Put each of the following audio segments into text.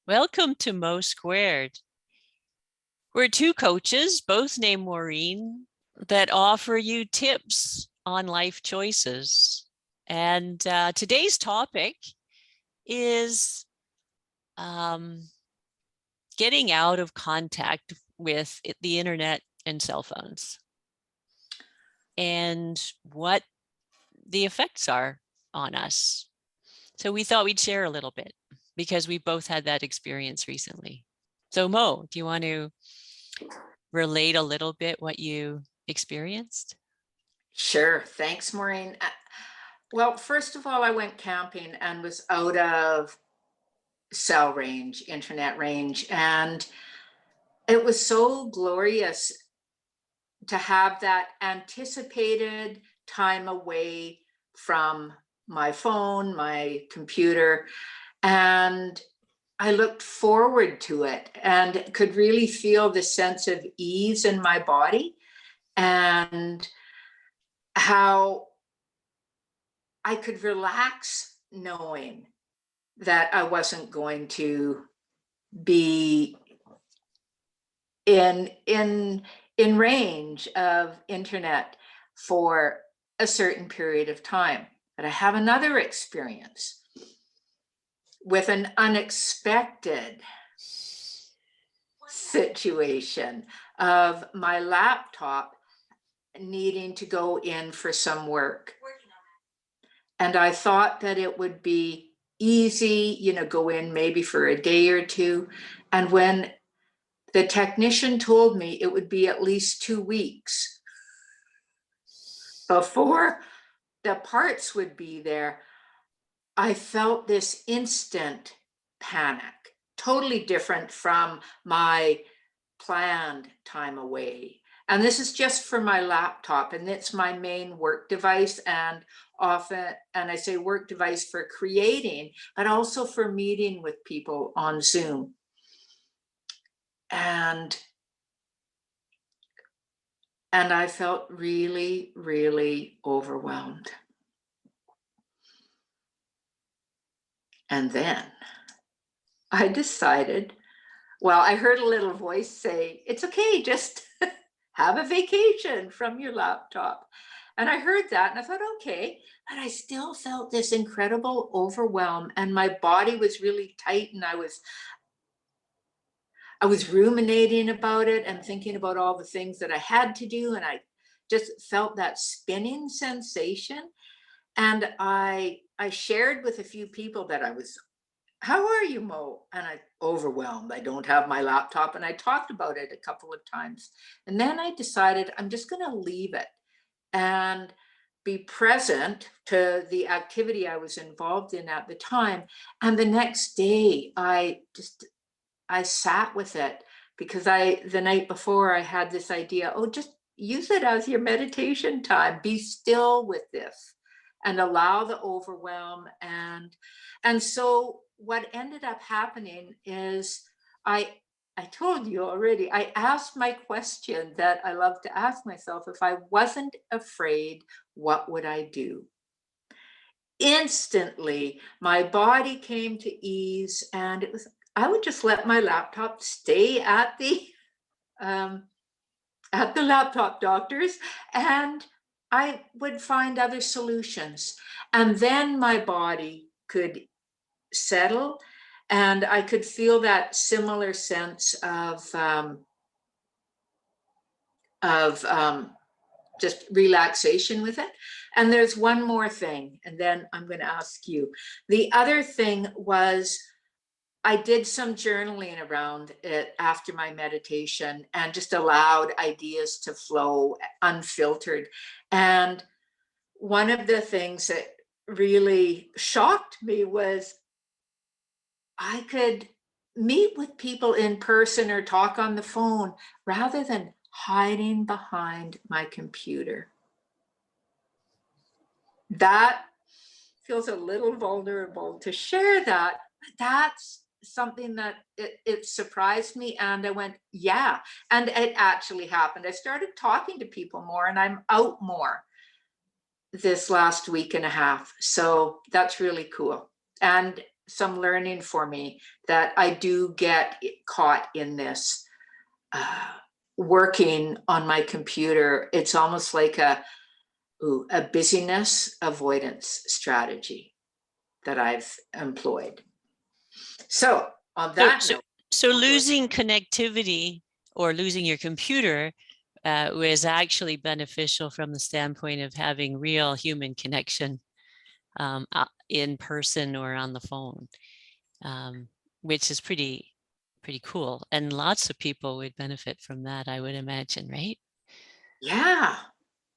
Welcome to Mo Squared. We're two coaches, both named Maureen, that offer you tips on life choices. And today's topic is getting out of contact with the internet and cell phones and what the effects are on us. So we thought we'd share a little bit because we both had that experience recently. So Mo, do you want to relate a little bit what you experienced? Sure. Thanks, Maureen. Well, first of all, I went camping and was out of cell range, internet range, and it was so glorious to have that anticipated time away from my phone, my computer, and I looked forward to it and could really feel the sense of ease in my body and how I could relax knowing that I wasn't going to be in range of internet for a certain period of time. But I have another experience with an unexpected situation of my laptop needing to go in for some work. And I thought that it would be easy, go in maybe for a day or two. And when the technician told me it would be at least 2 weeks before the parts would be there, I felt this instant panic, totally different from my planned time away. And this is just for my laptop, and it's my main work device. And I say work device for creating, but also for meeting with people on Zoom. And I felt really, really overwhelmed. And then I decided, well, I heard a little voice say, it's okay, just have a vacation from your laptop. And I heard that and I thought, okay, but I still felt this incredible overwhelm and my body was really tight and I was ruminating about it and thinking about all the things that I had to do. And I just felt that spinning sensation. And I shared with a few people that how are you, Mo? And I overwhelmed. I don't have my laptop. And I talked about it a couple of times. And then I decided I'm just going to leave it and be present to the activity I was involved in at the time. And the next day, I sat with it because the night before I had this idea, just use it as your meditation time. Be still with this and allow the overwhelm. And so what ended up happening is I told you already, I asked my question that I love to ask myself: if I wasn't afraid, what would I do? Instantly, my body came to ease, and I would just let my laptop stay at the laptop doctor's, and I would find other solutions. And then my body could settle and I could feel that similar sense of just relaxation with it. And there's one more thing, and then I'm going to ask you. The other thing was I did some journaling around it after my meditation and just allowed ideas to flow unfiltered. And one of the things that really shocked me was I could meet with people in person or talk on the phone rather than hiding behind my computer. That feels a little vulnerable to share that. That's something that it surprised me. And I went, yeah. And it actually happened. I started talking to people more and I'm out more this last week and a half. So that's really cool. And some learning for me that I do get caught in this working on my computer. It's almost like a busyness avoidance strategy that I've employed. So on So, that so, note, so losing connectivity or losing your computer was actually beneficial from the standpoint of having real human connection in person or on the phone, which is pretty cool. And lots of people would benefit from that, I would imagine, right? yeah,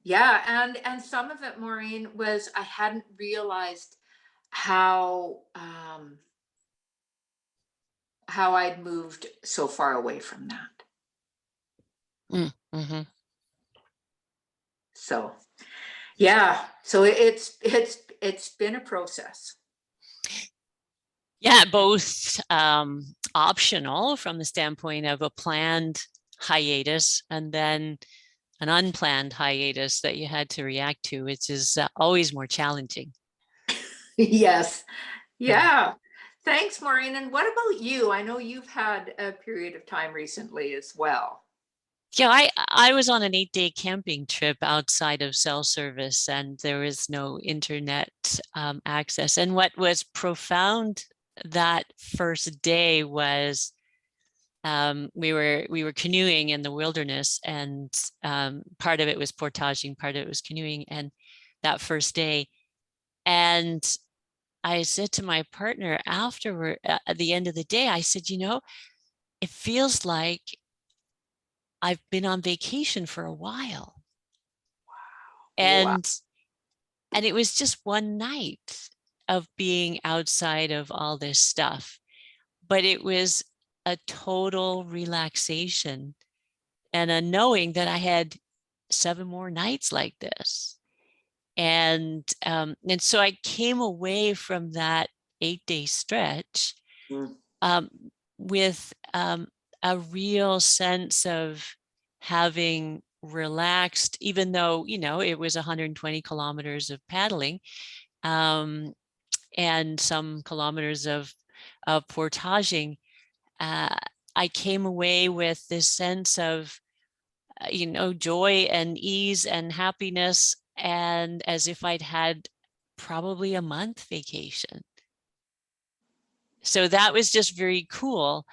yeah, and some of it, Maureen, was I hadn't realized how I'd moved so far away from that. Mm-hmm. So yeah, so it's been a process. Yeah, both optional from the standpoint of a planned hiatus and then an unplanned hiatus that you had to react to, which is always more challenging. Yes, yeah. Thanks, Maureen. And what about you? I know you've had a period of time recently as well. Yeah, I was on an 8-day camping trip outside of cell service, and there was no internet access. And what was profound that first day was we were canoeing in the wilderness, and part of it was portaging, part of it was canoeing. And that first day, and I said to my partner afterward, at the end of the day, I said, it feels like I've been on vacation for a while. Wow. And it was just one night of being outside of all this stuff, but it was a total relaxation and a knowing that I had 7 more nights like this. And so I came away from that 8-day stretch Mm. um, with a real sense of having relaxed, even though, it was 120 kilometers of paddling and some kilometers of portaging. Uh, I came away with this sense of, joy and ease and happiness, and as if I'd had probably a month vacation. So that was just very cool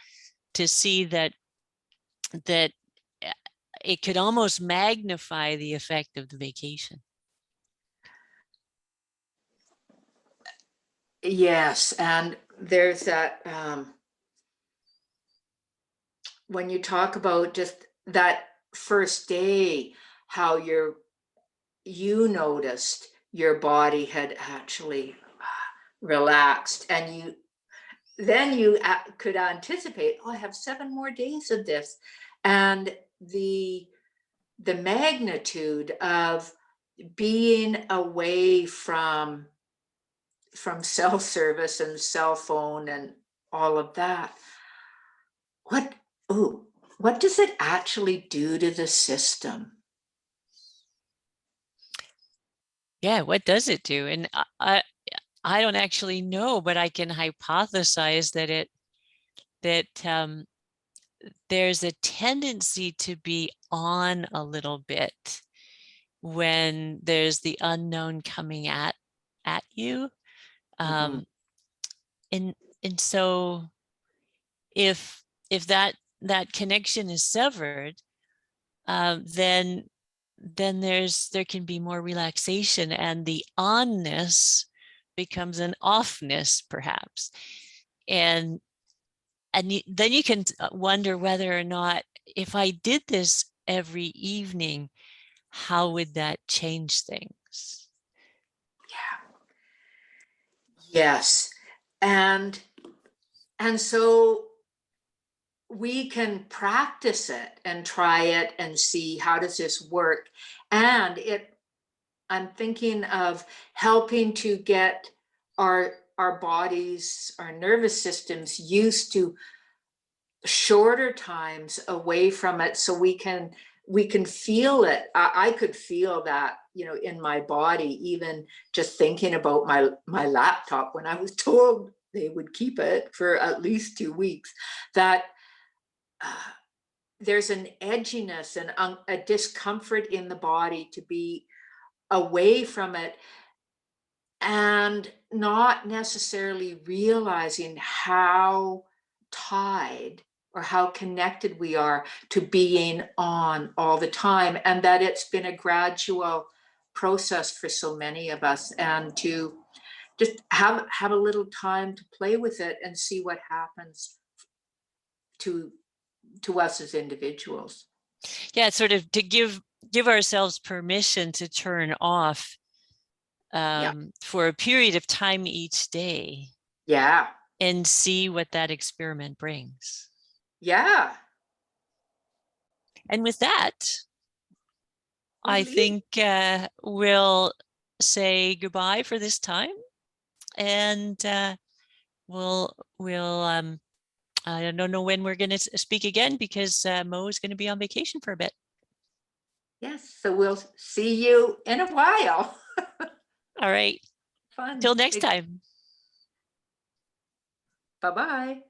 to see that it could almost magnify the effect of the vacation. Yes, and there's that when you talk about just that first day, how you noticed your body had actually relaxed, and you could anticipate, oh, I have 7 more days of this, and the magnitude of being away from cell service and cell phone and all of that. What oh, what does it actually do to the system? Yeah, what does it do? And I don't actually know, but I can hypothesize that there's a tendency to be on a little bit when there's the unknown coming at you. Mhm. Um, and so if that connection is severed, then there can be more relaxation, and the onness becomes an offness, perhaps. And then you can wonder whether or not, if I did this every evening, how would that change things? Yeah. Yes. And so we can practice it and try it and see how does this work. And I'm thinking of helping to get our bodies, our nervous systems used to shorter times away from it, so we can feel it. I could feel that, in my body, even just thinking about my laptop when I was told they would keep it for at least 2 weeks, that there's an edginess and a discomfort in the body to be away from it and not necessarily realizing how tied or how connected we are to being on all the time, and that it's been a gradual process for so many of us, and to just have a little time to play with it and see what happens to us as individuals. Yeah, sort of to give ourselves permission to turn off Yeah. for a period of time each day Yeah. and see what that experiment brings. Yeah. And with that, I We'll leave. think we'll say goodbye for this time, and we'll I don't know when we're going to speak again, because Mo is going to be on vacation for a bit. Yes. So we'll see you in a while. All right. Fun. Till next time. Bye-bye.